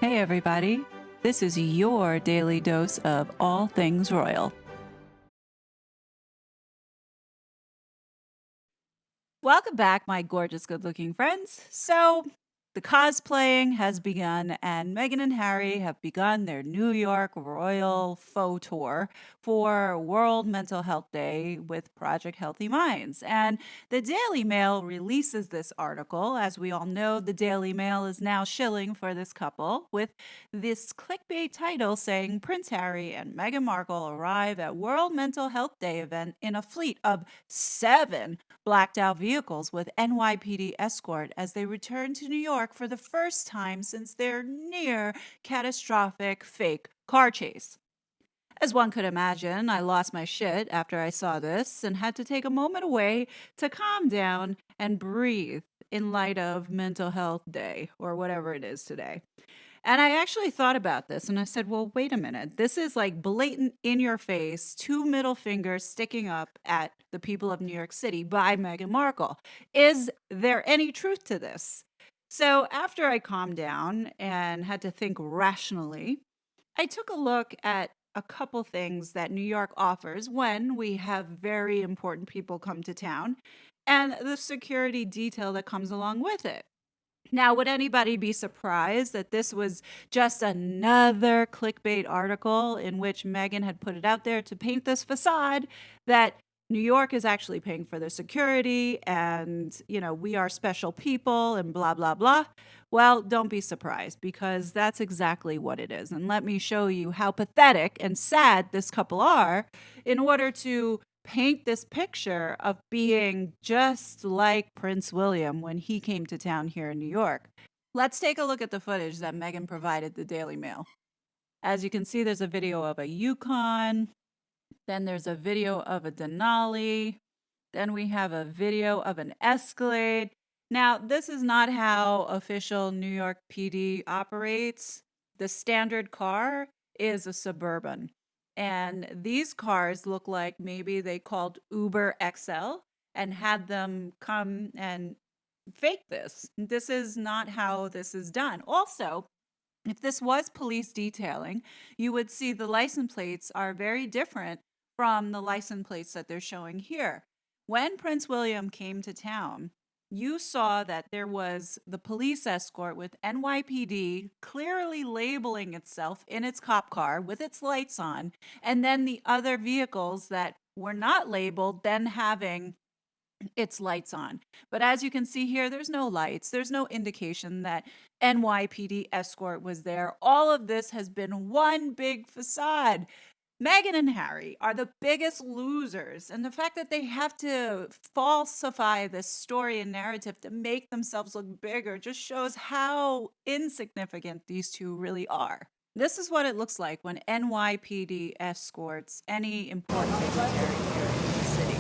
Hey, everybody. This is your daily dose of all things royal. Welcome back, my gorgeous, good looking friends. So, the cosplaying has begun, and Meghan and Harry have begun their New York Royal Faux Tour for World Mental Health Day with Project Healthy Minds. And the Daily Mail releases this article. As we all know, the Daily Mail is now shilling for this couple with this clickbait title saying Prince Harry and Meghan Markle arrive at World Mental Health Day event in a fleet of 7 blacked out vehicles with NYPD escort as they return to New York for the first time since their near catastrophic fake car chase. As one could imagine, I lost my shit after I saw this and had to take a moment away to calm down and breathe in light of Mental Health Day or whatever it is today. And I actually thought about this and I said, well, wait a minute. This is like blatant in your face, 2 middle fingers sticking up at the people of New York City by Meghan Markle. Is there any truth to this? So after I calmed down and had to think rationally, I took a look at a couple things that New York offers when we have very important people come to town and the security detail that comes along with it. Now, would anybody be surprised that this was just another clickbait article in which Meghan had put it out there to paint this facade that New York is actually paying for the security and, we are special people and blah, blah, blah? Well, don't be surprised because that's exactly what it is. And let me show you how pathetic and sad this couple are in order to paint this picture of being just like Prince William when he came to town here in New York. Let's take a look at the footage that Meghan provided the Daily Mail. As you can see, there's a video of a Yukon, then there's a video of a Denali, then we have a video of an Escalade. Now, this is not how official New York PD operates. The standard car is a Suburban. And these cars look like maybe they called Uber XL and had them come and fake this. This is not how this is done. Also, if this was police detailing, you would see the license plates are very different from the license plates that they're showing here. When Prince William came to town, you saw that there was the police escort with NYPD clearly labeling itself in its cop car with its lights on, and then the other vehicles that were not labeled then having its lights on. But as you can see here, there's no lights. There's no indication that NYPD escort was there. All of this has been one big facade. Meghan and Harry are the biggest losers. And the fact that they have to falsify this story and narrative to make themselves look bigger just shows how insignificant these two really are. This is what it looks like when NYPD escorts any important dignitary here in the city.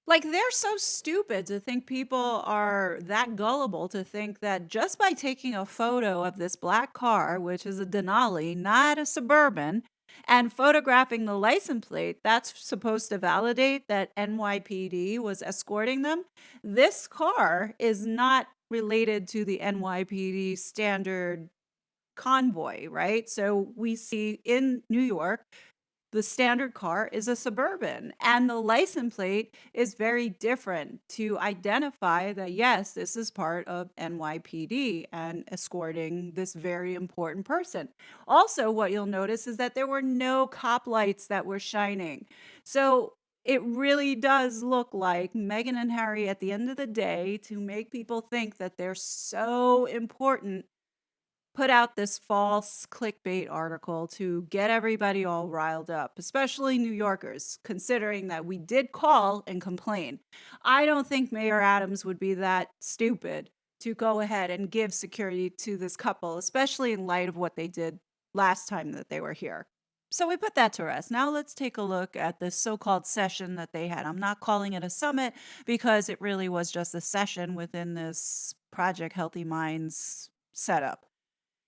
Like, they're so stupid to think people are that gullible to think that just by taking a photo of this black car, which is a Denali, not a Suburban, and photographing the license plate, that's supposed to validate that NYPD was escorting them. This car is not related to the NYPD standard convoy, right? So we see in New York, the standard car is a Suburban, and the license plate is very different to identify that, yes, this is part of NYPD and escorting this very important person. Also, what you'll notice is that there were no cop lights that were shining. So it really does look like Meghan and Harry, at the end of the day, to make people think that they're so important, put out this false clickbait article to get everybody all riled up, especially New Yorkers, considering that we did call and complain. I don't think Mayor Adams would be that stupid to go ahead and give security to this couple, especially in light of what they did last time that they were here. So we put that to rest. Now let's take a look at this so-called session that they had. I'm not calling it a summit because it really was just a session within this Project Healthy Minds setup.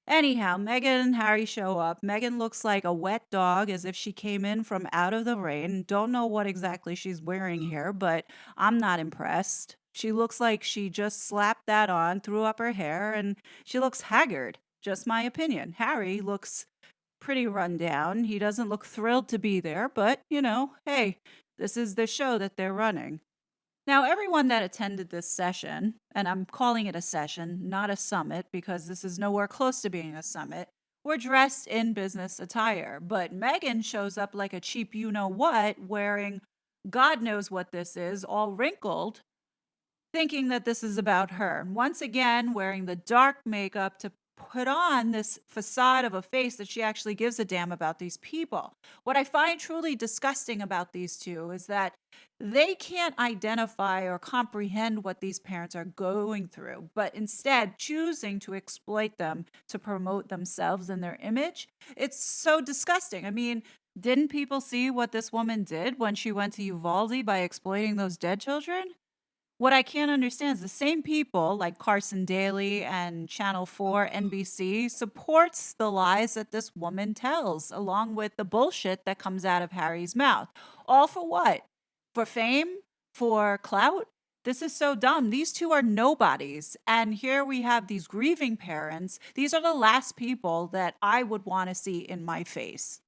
Anyhow, Meghan and Harry show up. Meghan looks like a wet dog, as if she came in from out of the rain. Don't know what exactly she's wearing here, but I'm not impressed. She looks like she just slapped that on, threw up her hair, and she looks haggard. Just my opinion. Harry looks pretty run down. He doesn't look thrilled to be there, but, hey, this is the show that they're running. Now, everyone that attended this session, and I'm calling it a session, not a summit, because this is nowhere close to being a summit, were dressed in business attire. But Meghan shows up like a cheap you know what, wearing God knows what this is, all wrinkled, thinking that this is about her. Once again, wearing the dark makeup to put on this facade of a face that she actually gives a damn about these people. What I find truly disgusting about these two is that they can't identify or comprehend what these parents are going through, but instead choosing to exploit them to promote themselves and their image. It's so disgusting. I mean, didn't people see what this woman did when she went to Uvalde by exploiting those dead children? What I can't understand is the same people like Carson Daly and Channel 4 NBC supports the lies that this woman tells, along with the bullshit that comes out of Harry's mouth. All for what? For fame? For clout? This is so dumb. These two are nobodies. And here we have these grieving parents. These are the last people that I would want to see in my face.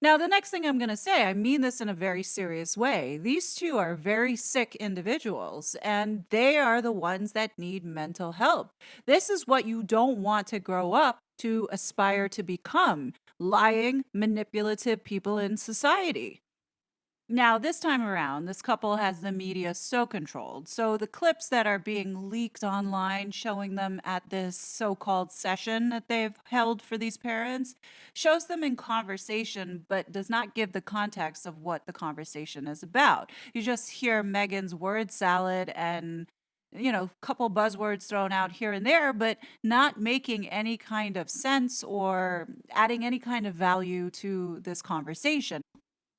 Now, the next thing I'm going to say, I mean this in a very serious way. These two are very sick individuals, and they are the ones that need mental help. This is what you don't want to grow up to aspire to become lying, manipulative people in society. Now, this time around, this couple has the media so controlled. So the clips that are being leaked online showing them at this so-called session that they've held for these parents shows them in conversation, but does not give the context of what the conversation is about. You just hear Meghan's word salad and couple buzzwords thrown out here and there, but not making any kind of sense or adding any kind of value to this conversation.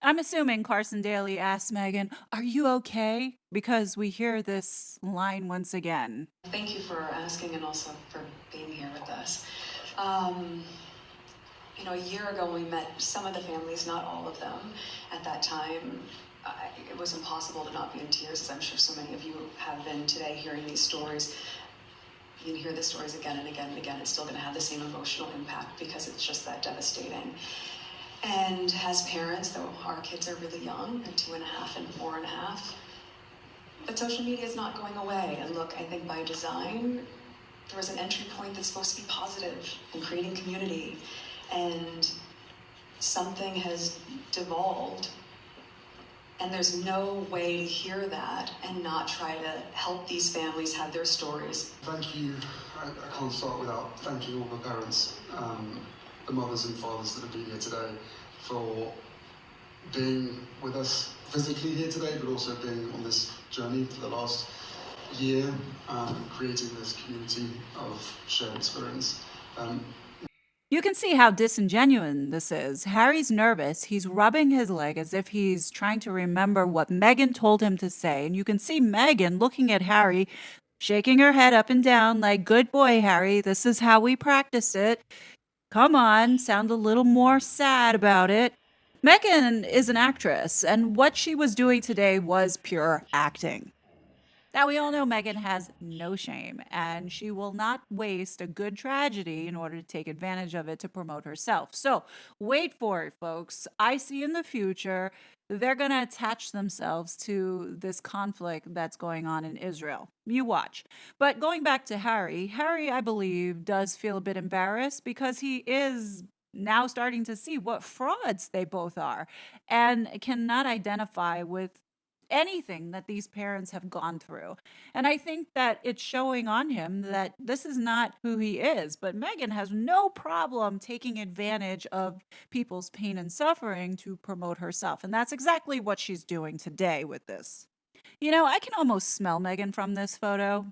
I'm assuming Carson Daly asked Meghan, "Are you okay?" Because we hear this line once again. Thank you for asking and also for being here with us. Um, a year ago we met some of the families, not all of them. At that time, it was impossible to not be in tears, as I'm sure so many of you have been today hearing these stories. You can hear the stories again and again and again. It's still going to have the same emotional impact because it's just that devastating. And as parents, though our kids are really young, at 2.5 and 4.5, but social media is not going away. And look, I think by design, there was an entry point that's supposed to be positive and creating community. And something has devolved. And there's no way to hear that and not try to help these families have their stories. Thank you. I can't start without thanking all the parents, the mothers and fathers that have been here today, for being with us physically here today, but also being on this journey for the last year, creating this community of shared experience. You can see how disingenuous this is. Harry's nervous. He's rubbing his leg as if he's trying to remember what Meghan told him to say. And you can see Meghan looking at Harry, shaking her head up and down like, "Good boy, Harry. This is how we practice it. Come on, sound a little more sad about it." Meghan is an actress, and what she was doing today was pure acting. Now, we all know Meghan has no shame, and she will not waste a good tragedy in order to take advantage of it to promote herself. So, wait for it, folks. I see in the future they're going to attach themselves to this conflict that's going on in Israel. You watch. But going back to Harry, I believe, does feel a bit embarrassed because he is now starting to see what frauds they both are and cannot identify with anything that these parents have gone through. And I think that it's showing on him that this is not who he is. But Meghan has no problem taking advantage of people's pain and suffering to promote herself. And that's exactly what she's doing today with this. I can almost smell Meghan from this photo.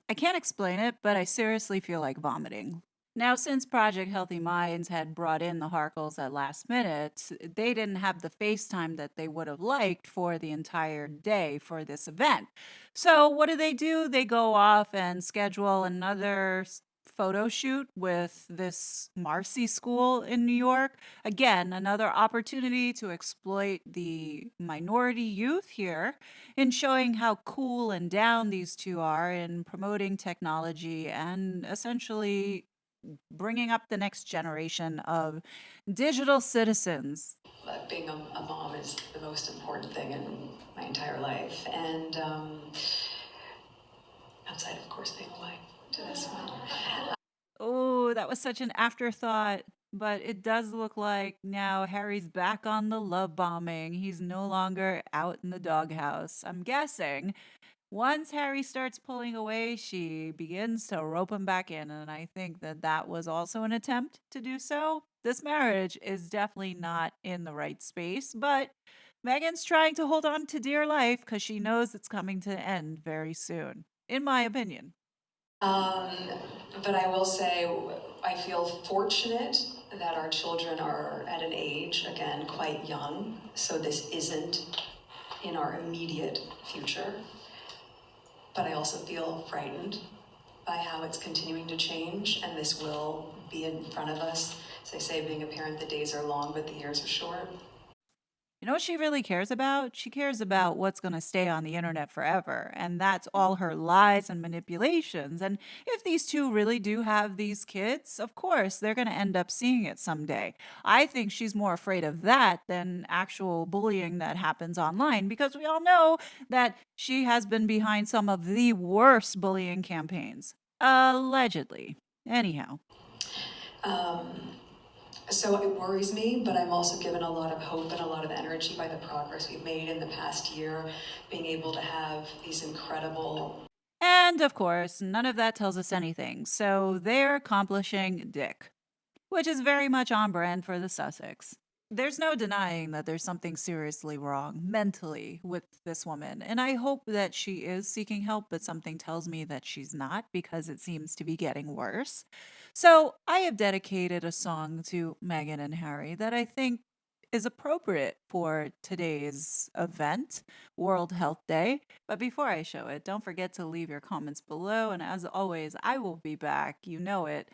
I can't explain it, but I seriously feel like vomiting. Now, since Project Healthy Minds had brought in the Harkles at last minute, they didn't have the FaceTime that they would have liked for the entire day for this event. So, what do? They go off and schedule another photo shoot with this Marcy school in New York. Again, another opportunity to exploit the minority youth here in showing how cool and down these two are in promoting technology and essentially bringing up the next generation of digital citizens. Being a mom is the most important thing in my entire life, and outside, of course, being a wife to this one. Oh, that was such an afterthought. But it does look like now Harry's back on the love bombing. He's no longer out in the doghouse. I'm guessing once Harry starts pulling away, she begins to rope him back in. And I think that that was also an attempt to do so. This marriage is definitely not in the right space, but Meghan's trying to hold on to dear life because she knows it's coming to an end very soon, in my opinion. But I will say, I feel fortunate that our children are at an age, again, quite young, so this isn't in our immediate future. But I also feel frightened by how it's continuing to change, and this will be in front of us. As I say, being a parent, the days are long, but the years are short. You know what she really cares about? She cares about what's going to stay on the internet forever. And that's all her lies and manipulations. And if these two really do have these kids, of course, they're going to end up seeing it someday. I think she's more afraid of that than actual bullying that happens online because we all know that she has been behind some of the worst bullying campaigns. Allegedly. Anyhow. So it worries me, but I'm also given a lot of hope and a lot of energy by the progress we've made in the past year, being able to have these incredible. And of course, none of that tells us anything. So they're accomplishing Dick, which is very much on brand for the Sussex. There's no denying that there's something seriously wrong mentally with this woman. And I hope that she is seeking help, but something tells me that she's not because it seems to be getting worse. So I have dedicated a song to Meghan and Harry that I think is appropriate for today's event, World Health Day. But before I show it, don't forget to leave your comments below. And as always, I will be back. You know it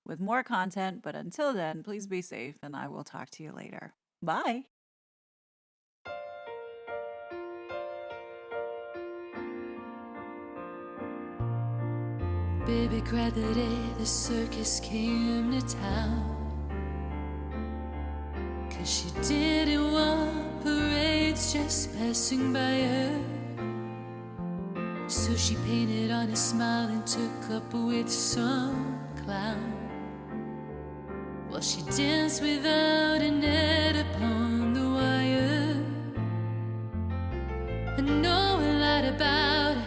with more content. But until then, please be safe and I will talk to you later. Bye. Baby cried the day the circus came to town, 'cause she didn't want parades just passing by her. So she painted on a smile and took up with some clown, while she danced without a net upon the wire. I know a lot about it,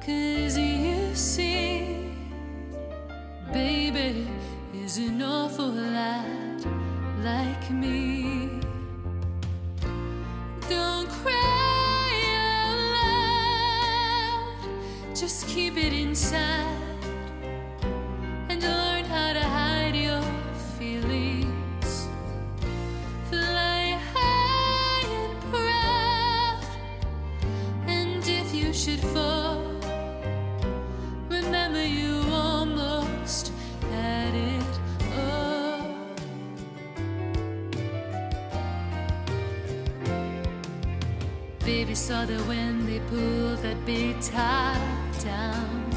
'cause you see, baby is an awful lot like me. Don't cry out loud, just keep it inside and learn how to hide your feelings. Fly high and proud, and if you should fall, remember you almost had it all. Baby saw that when they pulled that big top down,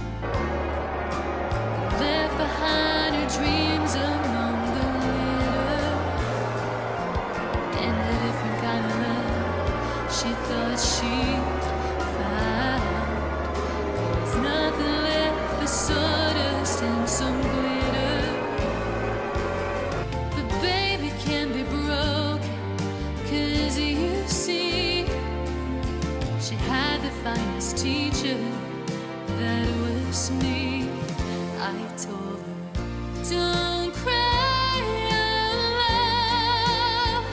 left behind her dreams among the litter, and a different kind of love she thought she'd found. There's nothing left but sawdust and some glitter, but baby can be broken, 'cause you see, finest teacher, that was me. I told her, don't cry out loud,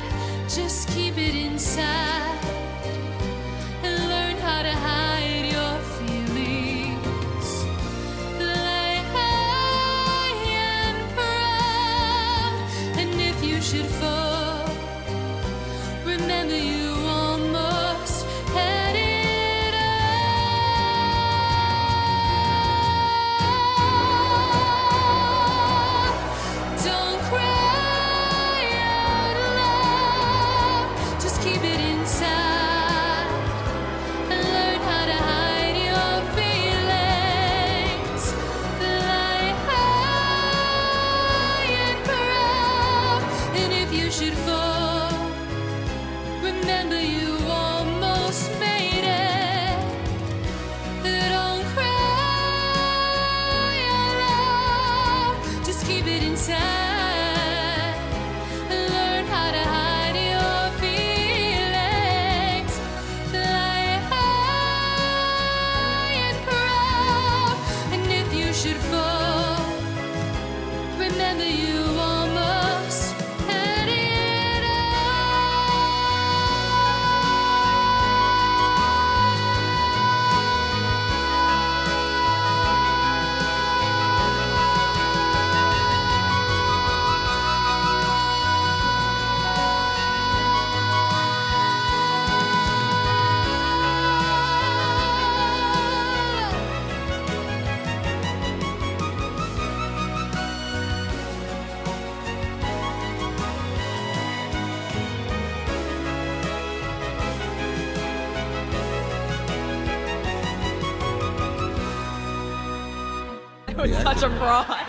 just keep it inside and learn how to hide your feelings. Fly high and proud, and if you should fall, remember you almost had it all. Don't cry out loud, just keep it inside and learn how to hide your feelings. Fly high and proud, and if you should fall, remember you almost made it. Don't cry out loud, just keep it inside and learn how to hide your feelings. Fly high and proud, and if you should fall, remember you almost had it It was such a fraud.